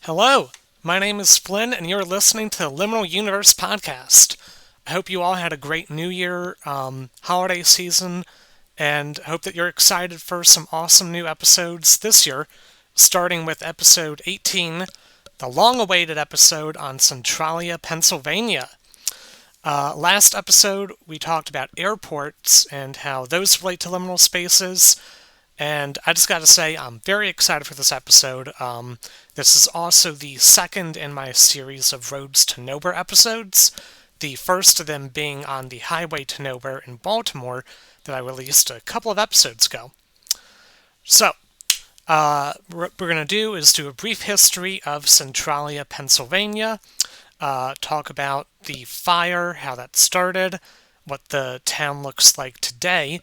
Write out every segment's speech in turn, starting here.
Hello, my name is Flynn, and you're listening to the Liminal Universe Podcast. I hope you all had a great New Year holiday season, and hope that you're excited for some awesome new episodes this year, starting with episode 18, the long-awaited episode on Centralia, Pennsylvania. Last episode, we talked about airports and how those relate to liminal spaces. And I just got to say, I'm very excited for this episode. This is also the second in my series of Roads to Nowhere episodes, the first of them being on the Highway to Nowhere in Baltimore that I released a couple of episodes ago. So, what we're going to do is do a brief history of Centralia, Pennsylvania, talk about the fire, how that started, what the town looks like today,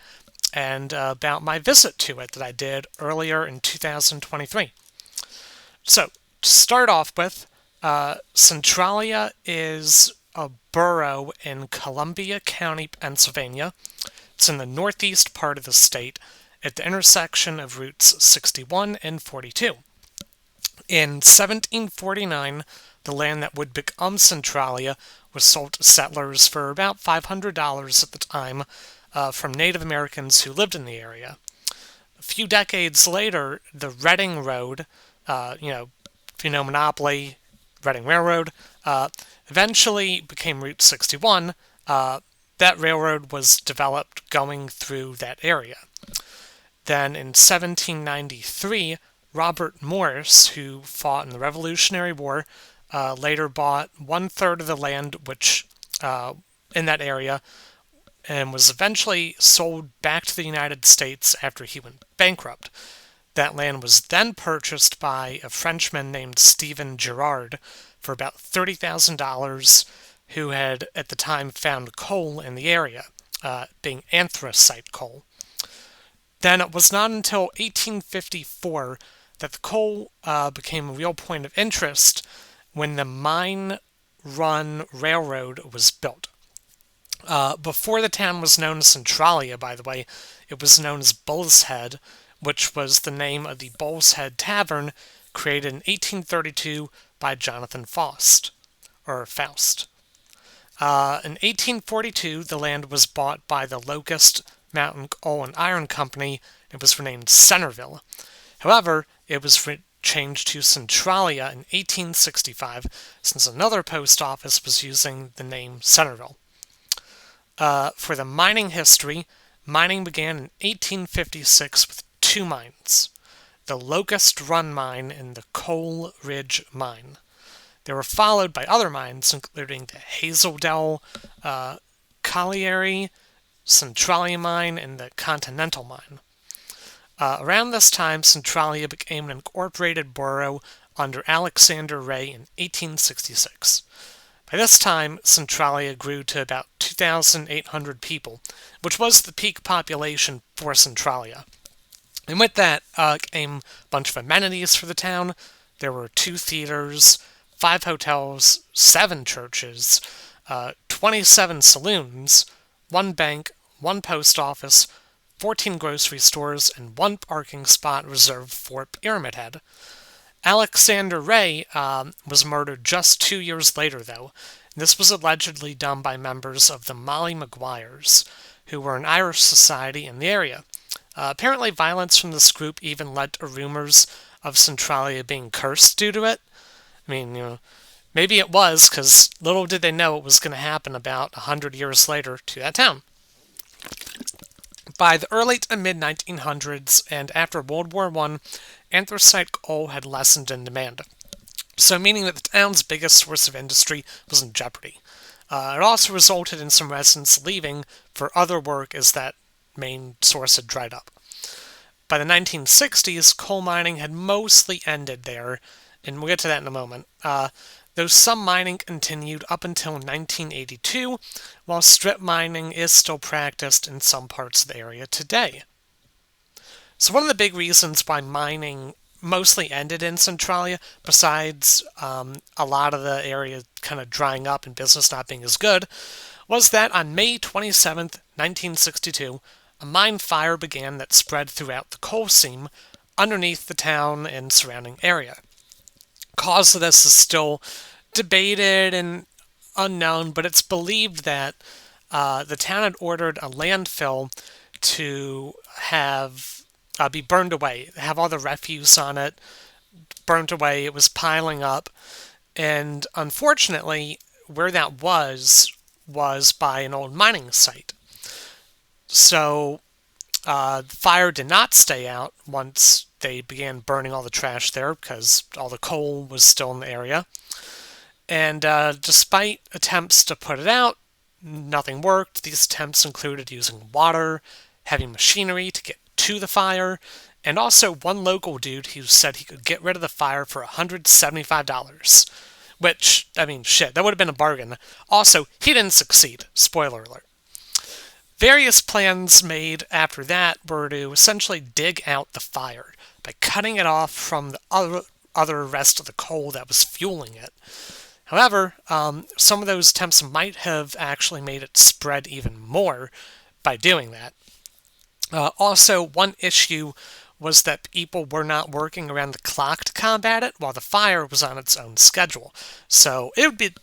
and about my visit to it that I did earlier in 2023. So, to start off with, Centralia is a borough in Columbia County, Pennsylvania. It's in the northeast part of the state, at the intersection of routes 61 and 42. In 1749, the land that would become Centralia was sold to settlers for about $500 at the time, from Native Americans who lived in the area. A few decades later, the Reading Road, if you know Monopoly, Reading Railroad, eventually became Route 61. That railroad was developed going through that area. Then in 1793, Robert Morris, who fought in the Revolutionary War, later bought 1/3 of the land which in that area, and was eventually sold back to the United States after he went bankrupt. That land was then purchased by a Frenchman named Stephen Girard for about $30,000, who had at the time found coal in the area, being anthracite coal. Then it was not until 1854 that the coal became a real point of interest when the Mine Run Railroad was built. Before the town was known as Centralia, by the way, it was known as Bull's Head, which was the name of the Bull's Head Tavern created in 1832 by Jonathan Faust. In 1842, the land was bought by the Locust Mountain Coal and Iron Company. It was renamed Centerville. However, it was changed to Centralia in 1865, since another post office was using the name Centerville. For the mining history, mining began in 1856 with two mines, the Locust Run Mine and the Coal Ridge Mine. They were followed by other mines, including the Hazeldell Colliery, Centralia Mine, and the Continental Mine. Around this time, Centralia became an incorporated borough under Alexander Ray in 1866. By this time, Centralia grew to about 2,800 people, which was the peak population for Centralia. And with that came a bunch of amenities for the town. There were 2 theaters, 5 hotels, 7 churches, 27 saloons, 1 bank, 1 post office, 14 grocery stores, and 1 parking spot reserved for Pyramid Head. Alexander Ray was murdered just 2 years later, though. This was allegedly done by members of the Molly Maguires, who were an Irish society in the area. Apparently, violence from this group even led to rumors of Centralia being cursed due to it. I mean, maybe it was, because little did they know it was going to happen about 100 years later to that town. By the early to mid-1900s, and after World War I, anthracite coal had lessened in demand, so meaning that the town's biggest source of industry was in jeopardy. It also resulted in some residents leaving for other work as that main source had dried up. By the 1960s, coal mining had mostly ended there, and we'll get to that in a moment, though some mining continued up until 1982, while strip mining is still practiced in some parts of the area today. So one of the big reasons why mining mostly ended in Centralia, besides a lot of the area kind of drying up and business not being as good, was that on May 27th, 1962, a mine fire began that spread throughout the coal seam underneath the town and surrounding area. Cause of this is still debated and unknown, but it's believed that the town had ordered a landfill to have be burned away, have all the refuse on it burnt away. It was piling up, and unfortunately, where that was by an old mining site. So the fire did not stay out once they began burning all the trash there because all the coal was still in the area. And despite attempts to put it out, nothing worked. These attempts included using water, heavy machinery to get to the fire, and also one local dude who said he could get rid of the fire for $175. Which, I mean, shit, that would have been a bargain. Also, he didn't succeed. Spoiler alert. Various plans made after that were to essentially dig out the fire by cutting it off from the other rest of the coal that was fueling it. However, some of those attempts might have actually made it spread even more by doing that. Also, one issue was that people were not working around the clock to combat it while the fire was on its own schedule. So it would be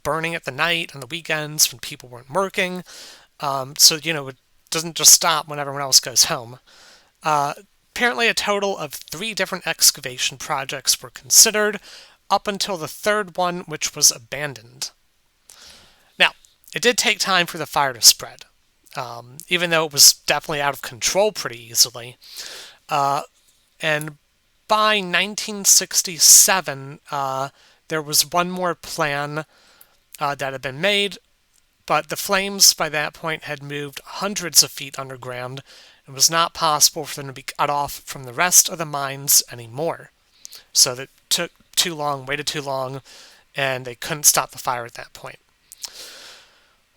burning at the night and the weekends when people weren't working. So it doesn't just stop when everyone else goes home. Apparently, a total of 3 different excavation projects were considered, up until the third one, which was abandoned. Now, it did take time for the fire to spread, even though it was definitely out of control pretty easily. And by 1967, there was one more plan that had been made, but the flames by that point had moved hundreds of feet underground, and it was not possible for them to be cut off from the rest of the mines anymore. So that took too long, waited too long, and they couldn't stop the fire at that point.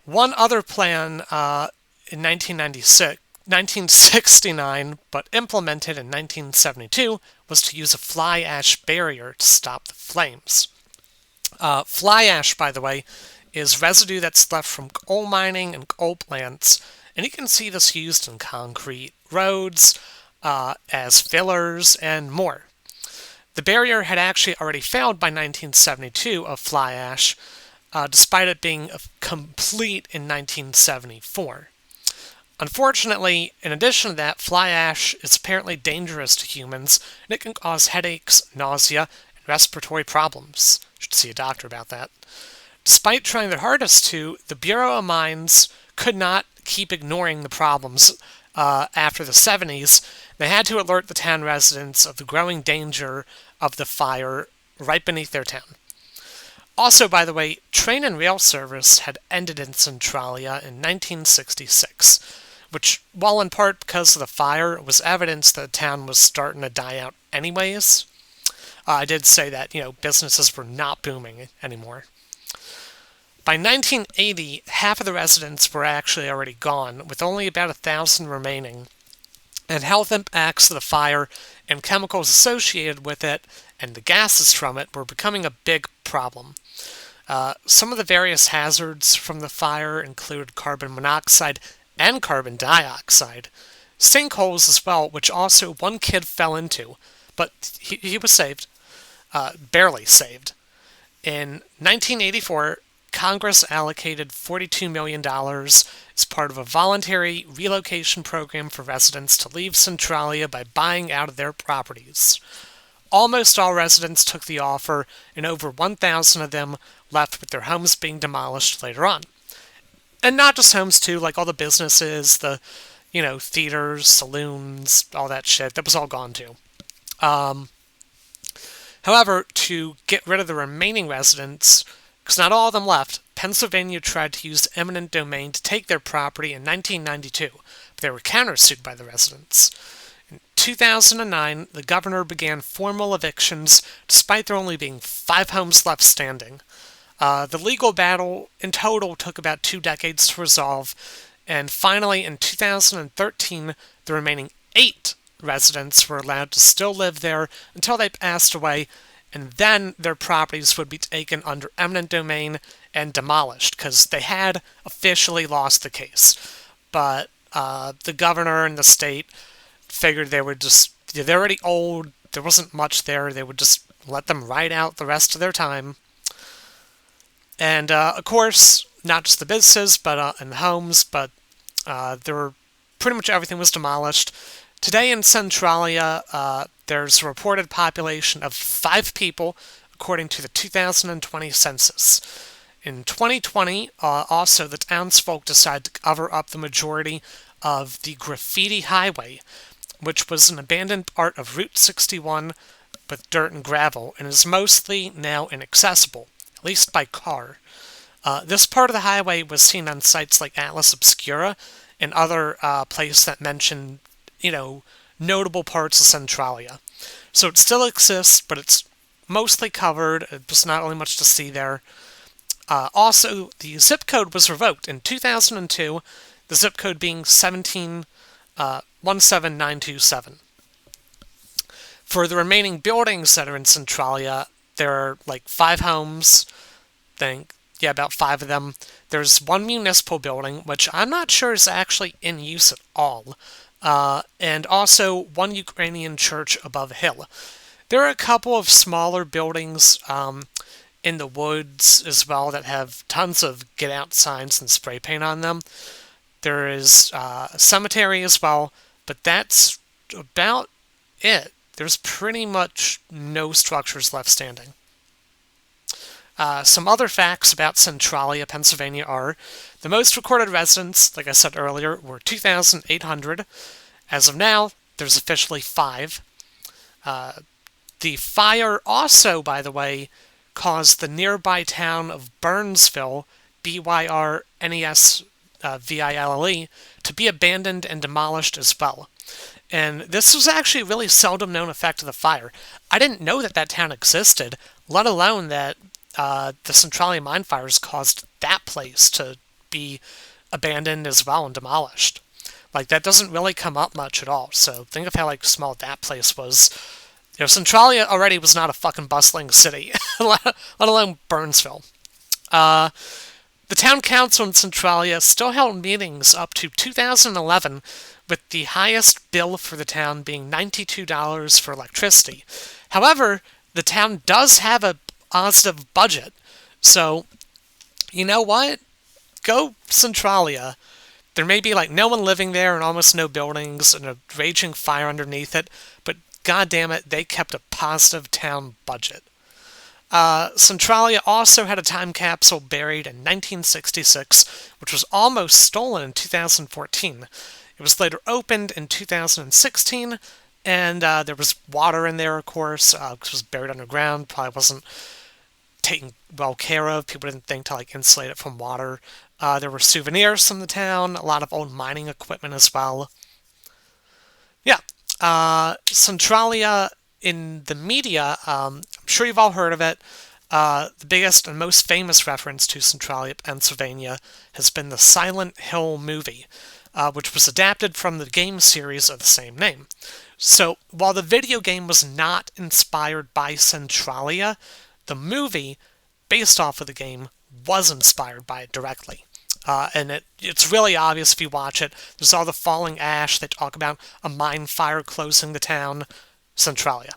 One other plan in 1969, but implemented in 1972, was to use a fly ash barrier to stop the flames. Fly ash, by the way, is residue that's left from coal mining and coal plants, and you can see this used in concrete roads, as fillers, and more. The barrier had actually already failed by 1972 of fly ash, despite it being complete in 1974. Unfortunately, in addition to that, fly ash is apparently dangerous to humans, and it can cause headaches, nausea, and respiratory problems. You should see a doctor about that. Despite trying their hardest to, the Bureau of Mines could not keep ignoring the problems. After the 70s, they had to alert the town residents of the growing danger of the fire right beneath their town. Also, by the way, train and rail service had ended in Centralia in 1966, which, while in part because of the fire, was evidence that the town was starting to die out anyways. I did say that, businesses were not booming anymore. By 1980, half of the residents were actually already gone, with only about 1,000 remaining, and health impacts of the fire and chemicals associated with it and the gases from it were becoming a big problem. Some of the various hazards from the fire included carbon monoxide and carbon dioxide, sinkholes as well, which also one kid fell into, but he was saved, barely saved. In 1984, Congress allocated $42 million as part of a voluntary relocation program for residents to leave Centralia by buying out of their properties. Almost all residents took the offer, and over 1,000 of them left with their homes being demolished later on. And not just homes too, like all the businesses, the, theaters, saloons, all that shit, that was all gone too. However, to get rid of the remaining residents, because not all of them left, Pennsylvania tried to use eminent domain to take their property in 1992, but they were countersued by the residents. In 2009, the governor began formal evictions, despite there only being 5 homes left standing. The legal battle in total took about 2 decades to resolve, and finally in 2013, the remaining 8 residents were allowed to still live there until they passed away, and then their properties would be taken under eminent domain and demolished, because they had officially lost the case. But the governor and the state figured they're already old, there wasn't much there, they would just let them ride out the rest of their time. And of course, not just the businesses, but and the homes, but there were pretty much everything was demolished. Today in Centralia, there's a reported population of 5 people, according to the 2020 census. In 2020, also, the townsfolk decided to cover up the majority of the Graffiti Highway, which was an abandoned part of Route 61 with dirt and gravel, and is mostly now inaccessible, at least by car. This part of the highway was seen on sites like Atlas Obscura and other places that mention, notable parts of Centralia. So it still exists, but it's mostly covered. There's not really much to see there. Also, the zip code was revoked in 2002, the zip code being 17927. For the remaining buildings that are in Centralia, there are like 5 homes, about 5 of them. There's 1 municipal building, which I'm not sure is actually in use at all, and also 1 Ukrainian church above a hill. There are a couple of smaller buildings in the woods as well that have tons of get out signs and spray paint on them. There is a cemetery as well, but that's about it. There's pretty much no structures left standing. Some other facts about Centralia, Pennsylvania are the most recorded residents, like I said earlier, were 2,800. As of now, there's officially 5. The fire also, by the way, caused the nearby town of Burnsville, Byrnesville, to be abandoned and demolished as well. And this was actually a really seldom known effect of the fire. I didn't know that town existed, let alone that the Centralia mine fires caused that place to be abandoned as well and demolished. That doesn't really come up much at all. So think of how small that place was. Centralia already was not a fucking bustling city, let alone Burnsville. The town council in Centralia still held meetings up to 2011, with the highest bill for the town being $92 for electricity. However, the town does have a positive budget, so you know what? Go Centralia. There may be no one living there and almost no buildings and a raging fire underneath it, but god damn it, they kept a positive town budget. Centralia also had a time capsule buried in 1966, which was almost stolen in 2014. It was later opened in 2016, and there was water in there, of course, because it was buried underground. Probably wasn't taken well care of. People didn't think to insulate it from water. There were souvenirs from the town, a lot of old mining equipment as well. Yeah. Centralia in the media, I'm sure you've all heard of it. The biggest and most famous reference to Centralia, Pennsylvania, has been the Silent Hill movie, which was adapted from the game series of the same name. So, while the video game was not inspired by Centralia, the movie, based off of the game, was inspired by it directly. And it's really obvious if you watch it. There's all the falling ash. They talk about a mine fire closing the town. Centralia.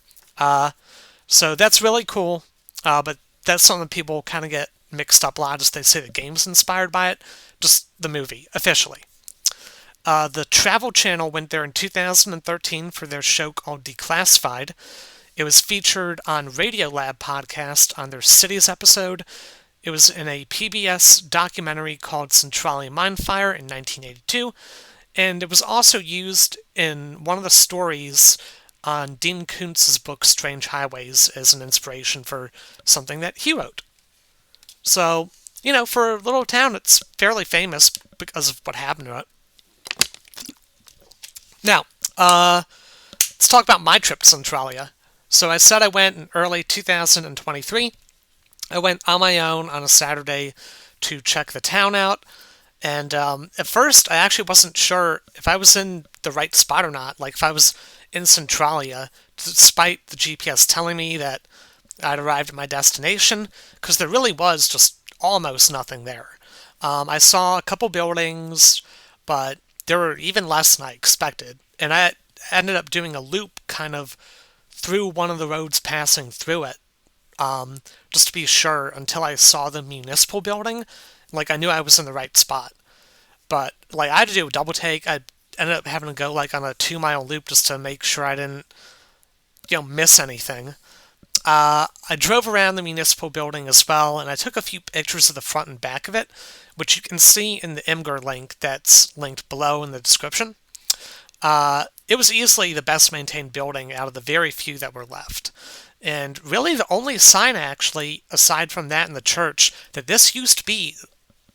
So that's really cool, but that's something people kind of get mixed up a lot as they say the game's inspired by it. Just the movie, officially. The Travel Channel went there in 2013 for their show called Declassified. It was featured on Radiolab podcast on their Cities episode. It was in a PBS documentary called Centralia Mine Fire in 1982, and it was also used in one of the stories on Dean Koontz's book Strange Highways as an inspiration for something that he wrote. So, for a little town, it's fairly famous because of what happened to it. Now, let's talk about my trip to Centralia. So I said I went in early 2023. I went on my own on a Saturday to check the town out. And at first, I actually wasn't sure if I was in the right spot or not. If I was in Centralia, despite the GPS telling me that I'd arrived at my destination, because there really was just almost nothing there. I saw a couple buildings, but there were even less than I expected. And I ended up doing a loop kind of through one of the roads passing through it, just to be sure, until I saw the municipal building. Like, I knew I was in the right spot. But, like, I had to do a double take. I ended up having to go, like, on a 2-mile loop just to make sure I didn't, miss anything. I drove around the municipal building as well, and I took a few pictures of the front and back of it, which you can see in the Imgur link that's linked below in the description. It was easily the best maintained building out of the very few that were left. And really the only sign, actually, aside from that in the church, that this used to be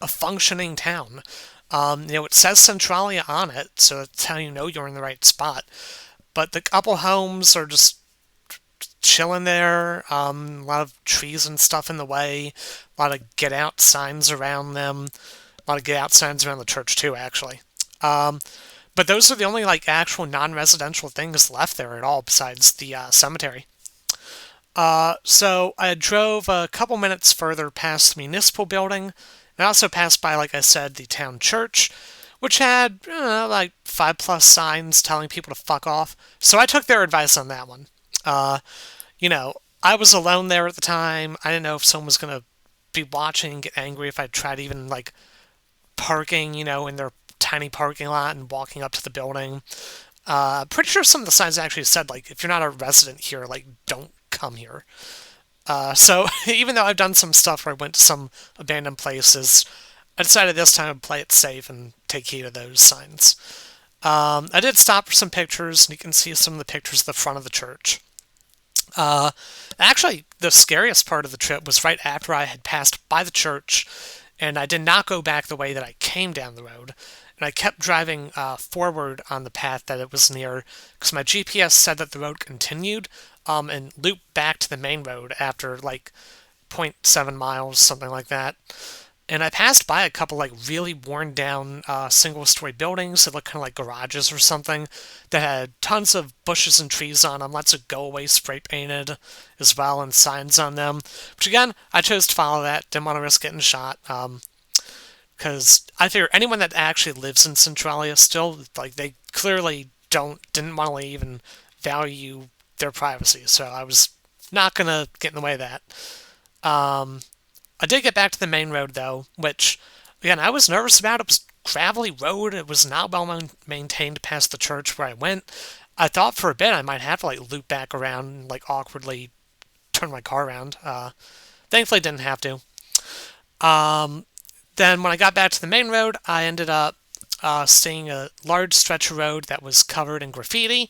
a functioning town. It says Centralia on it, so that's how you know you're in the right spot. But the couple homes are just chilling there. A lot of trees and stuff in the way. A lot of get out signs around them. A lot of get out signs around the church too, actually. But those are the only like actual non-residential things left there at all, besides the cemetery. So I drove a couple minutes further past the municipal building. I also passed by, like I said, the town church, which had like 5+ signs telling people to fuck off. So I took their advice on that one. I was alone there at the time. I didn't know if someone was gonna be watching and get angry if I tried even like parking, in their tiny parking lot and walking up to the building. Pretty sure some of the signs actually said, like, if you're not a resident here, like, don't come here. So even though I've done some stuff where I went to some abandoned places, I decided this time to play it safe and take heed of those signs. I did stop for some pictures, and you can see some of the pictures of the front of the church. Actually, the scariest part of the trip was right after I had passed by the church, and I did not go back the way that I came down the road. And I kept driving forward on the path that it was near, because my GPS said that the road continued, and looped back to the main road after like 0.7 miles, something like that. And I passed by a couple like really worn down single-story buildings that looked kind of like garages or something that had tons of bushes and trees on them, lots of go-away spray painted as well, and signs on them. Which again, I chose to follow that. Didn't want to risk getting shot. Because I figure anyone that actually lives in Centralia still, like, they clearly didn't want to leave and value their privacy. So I was not gonna get in the way of that. I did get back to the main road though, which again I was nervous about. It was a gravelly road. It was not well maintained past the church where I went. I thought for a bit I might have to like loop back around and like awkwardly turn my car around. Thankfully didn't have to. Then when I got back to the main road, I ended up seeing a large stretch of road that was covered in graffiti.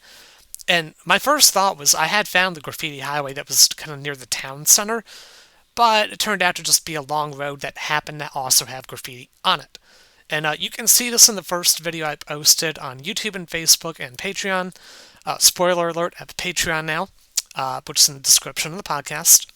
And my first thought was I had found the graffiti highway that was kind of near the town center, but it turned out to just be a long road that happened to also have graffiti on it. And you can see this in the first video I posted on YouTube and Facebook and Patreon. Spoiler alert, I have a Patreon now, which is in the description of the podcast.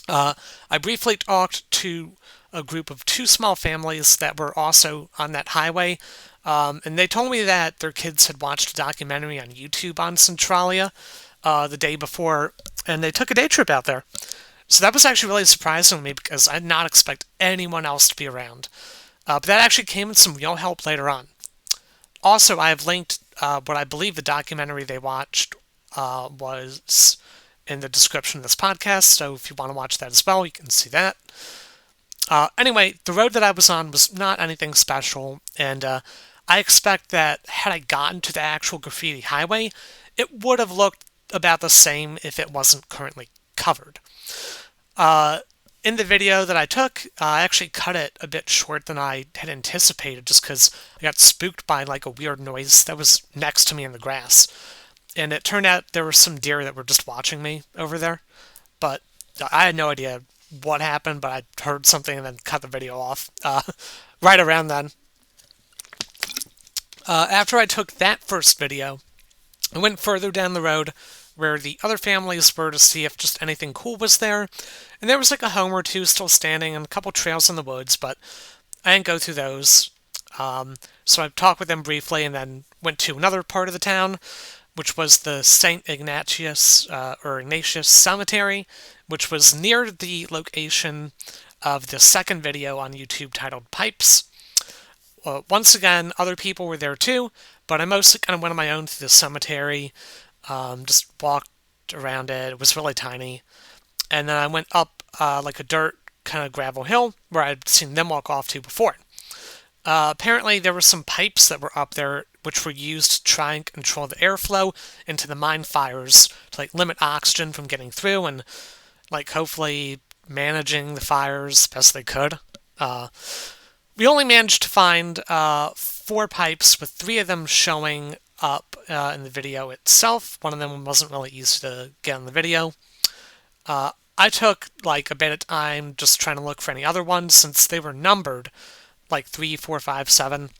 I briefly talked to a group of 2 small families that were also on that highway, and they told me that their kids had watched a documentary on YouTube on Centralia the day before, and they took a day trip out there. So that was actually really surprising to me because I did not expect anyone else to be around. But that actually came in some real help later on. Also, I have linked what I believe the documentary they watched was in the description of this podcast, so if you want to watch that as well, you can see that. Anyway, the road that I was on was not anything special, and I expect that had I gotten to the actual graffiti highway, it would have looked about the same if it wasn't currently covered. In the video that I took, I actually cut it a bit short than I had anticipated just because I got spooked by like a weird noise that was next to me in the grass. And it turned out there were some deer that were just watching me over there. But I had no idea what happened, but I heard something and then cut the video off right around then. After I took that first video, I went further down the road where the other families were to see if just anything cool was there. And there was like a home or two still standing and a couple trails in the woods, but I didn't go through those. So I talked with them briefly and then went to another part of the town, which was the St. Ignatius Cemetery, which was near the location of the second video on YouTube titled Pipes. Once again, other people were there too, but I mostly kind of went on my own through the cemetery, just walked walked around it. It was really tiny. And then I went up like a dirt kind of gravel hill where I'd seen them walk off to before. Apparently, there were some pipes that were up there which were used to try and control the airflow into the mine fires to like limit oxygen from getting through and like hopefully managing the fires best they could. We only managed to find 4 pipes, with 3 of them showing up in the video itself. One of them wasn't really easy to get on the video. I took like a bit of time just trying to look for any other ones since they were numbered, like 3, 4, 5, 7.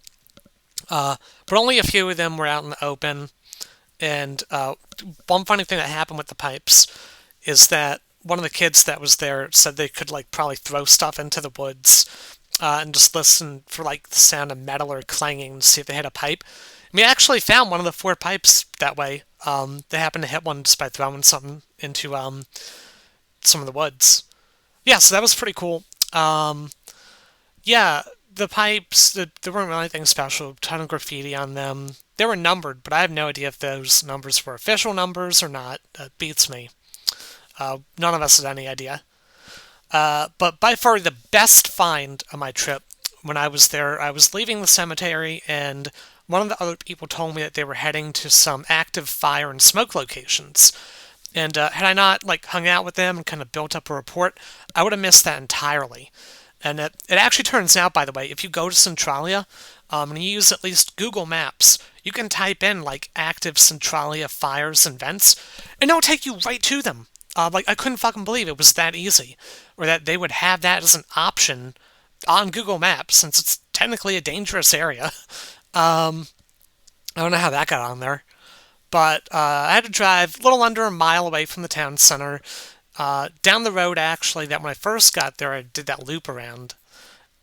But only a few of them were out in the open. And one funny thing that happened with the pipes is that one of the kids that was there said they could like probably throw stuff into the woods and just listen for like the sound of metal or clanging to see if they hit a pipe. And we actually found one of the 4 pipes that way. They happened to hit one just by throwing something into some of the woods. Yeah, so that was pretty cool. Yeah, the pipes, there weren't really anything special. A ton of graffiti on them. They were numbered, but I have no idea if those numbers were official numbers or not. That beats me. None of us had any idea. But by far the best find of my trip, when I was there, I was leaving the cemetery, and one of the other people told me that they were heading to some active fire and smoke locations. And had I not like hung out with them and kind of built up a report, I would have missed that entirely. And it actually turns out, by the way, if you go to Centralia and you use at least Google Maps, you can type in like active Centralia fires and vents, and it'll take you right to them. Like I couldn't fucking believe it was that easy, or that they would have that as an option on Google Maps, since it's technically a dangerous area. I don't know how that got on there. But I had to drive a little under a mile away from the town center, down the road actually, that when I first got there I did that loop around.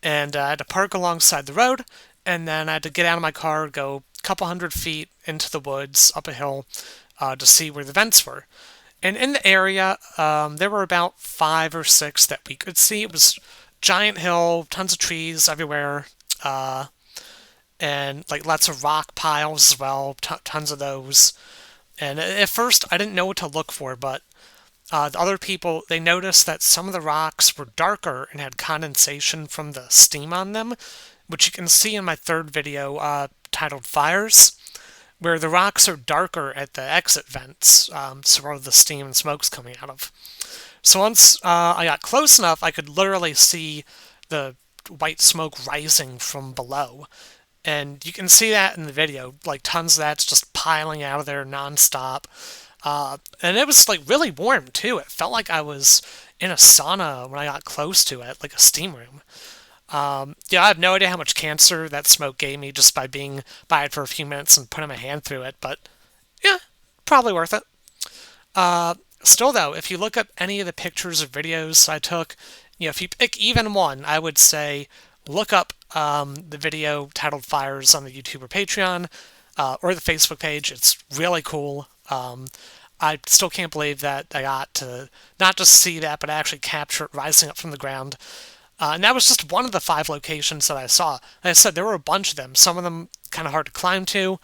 And I had to park alongside the road, and then I had to get out of my car, go a couple 100 feet into the woods, up a hill, to see where the vents were. And in the area, there were about 5 or 6 that we could see. It was giant hill, tons of trees everywhere, and like lots of rock piles as well, tons of those. And at first, I didn't know what to look for, but the other people, they noticed that some of the rocks were darker and had condensation from the steam on them, which you can see in my 3rd video titled Fires, where the rocks are darker at the exit vents, so where the steam and smoke's coming out of. So once I got close enough, I could literally see the white smoke rising from below. And you can see that in the video, like tons of that's just piling out of there nonstop. And it was like really warm too. It felt like I was in a sauna when I got close to it, like a steam room. Yeah, I have no idea how much cancer that smoke gave me just by being by it for a few minutes and putting my hand through it, but yeah, probably worth it. Still though, if you look up any of the pictures or videos I took, if you pick even one, I would say look up the video titled Fires on the YouTube or Patreon, or the Facebook page. It's really cool. I still can't believe that I got to not just see that, but actually capture it rising up from the ground. And that was just one of the 5 locations that I saw. Like I said, there were a bunch of them. Some of them kind of hard to climb to,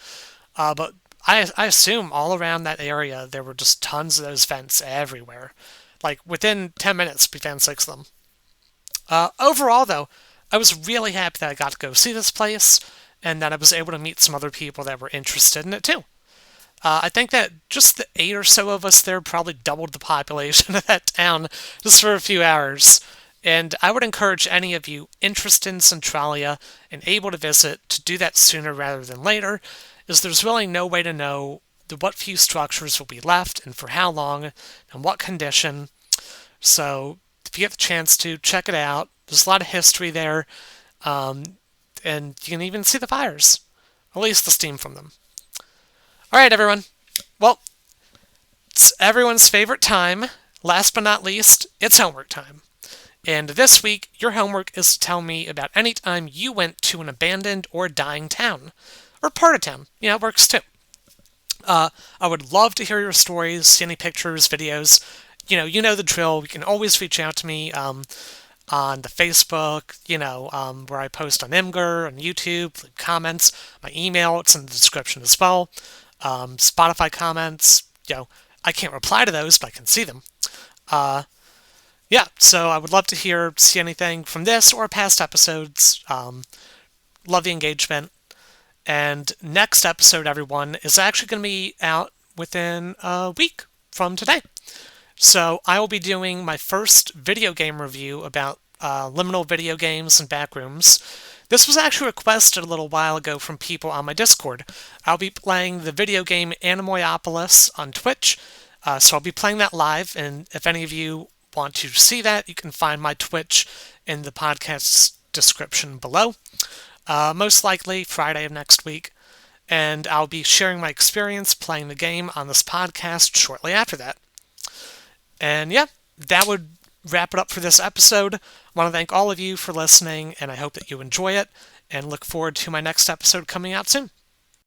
but I assume all around that area there were just tons of those vents everywhere. Like within 10 minutes, we found 6 of them. Overall, though, I was really happy that I got to go see this place, and that I was able to meet some other people that were interested in it too. I think that just the 8 or so of us there probably doubled the population of that town just for a few hours. And I would encourage any of you interested in Centralia and able to visit to do that sooner rather than later, as there's really no way to know what few structures will be left and for how long and what condition. So if you get the chance to, check it out. There's a lot of history there, and you can even see the fires, at least the steam from them. All right, everyone. Well, it's everyone's favorite time. Last but not least, it's homework time. And this week, your homework is to tell me about any time you went to an abandoned or dying town, or part of town. Yeah, it works too. I would love to hear your stories, see any pictures, videos. You know the drill. You can always reach out to me on the Facebook, where I post on Imgur, on YouTube, leave comments. My email, it's in the description as well. Spotify comments, I can't reply to those, but I can see them. Yeah, so I would love to see anything from this or past episodes. Love the engagement. And next episode, everyone, is actually going to be out within a week from today. So I will be doing my first video game review about liminal video games and backrooms. This was actually requested a little while ago from people on my Discord. I'll be playing the video game Animoyopolis on Twitch, so I'll be playing that live, and if any of you want to see that, you can find my Twitch in the podcast's description below. Most likely Friday of next week, and I'll be sharing my experience playing the game on this podcast shortly after that. And yeah, that would wrap it up for this episode. I want to thank all of you for listening, and I hope that you enjoy it, and look forward to my next episode coming out soon.